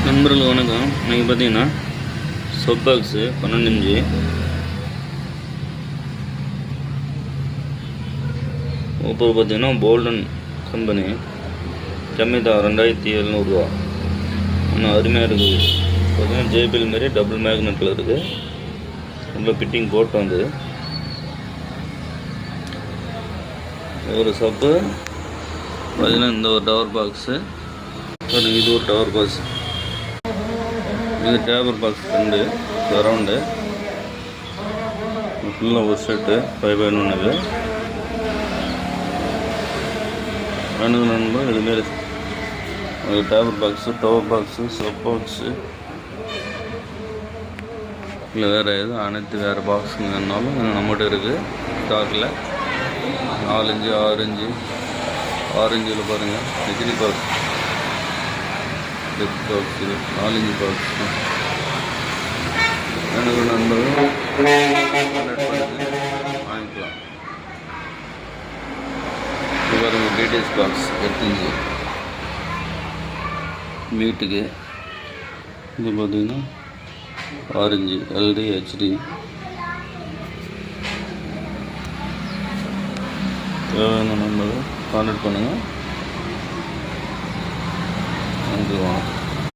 நண்பர்கள் வணக்கம். இன்றைக்கி பார்த்தீங்கன்னா சொப் பாக்ஸு 12 இன்ச்சு இப்போ பார்த்தீங்கன்னா போல்டன் கம்பெனி கம்மி தான் 2700 ரூபா. இன்னும் அருமையாக இருக்குது. பார்த்தீங்கன்னா ஜேபிஎல் மாரி டபுள் மேக்னெட்டில் இருக்குது. நல்லா ஃபிட்டிங் போட்டு வந்து ஒரு சப்பு பார்த்தீங்கன்னா இந்த ஒரு டவர் பாக்ஸு, இது ஒரு டவர் பாக்ஸ், இது டேபர் பாக்ஸ் 2 அரவுண்டு ஃபுல்லாக ஒரு செட்டு 5x1 வேணுங்க. இதுமாரி Tabor box, tower box, sub box இல்லை வேறு எதுவும் அனைத்து வேறு பாக்ஸுங்கனாலும் நம்மகிட்ட இருக்குது ஸ்டாக்கில். 4 இன்ச்சு 6 இன்ச்சு 6 இன்ச்சில் பாருங்கள் degree box, death box, 4 inch box எனக்கு நண்பர்கள் வாங்கிக்கலாம். இது பாருங்கள் டிடிஎஸ் பாக்ஸ் 8 இன்ச்சு வீட்டுக்கு. இது பார்த்தீங்கன்னா 6 இன்ச்சு எல்டி ஹெச்டி. தேவையான நண்பர்கள் கான்டாக்ட் பண்ணுங்கள்.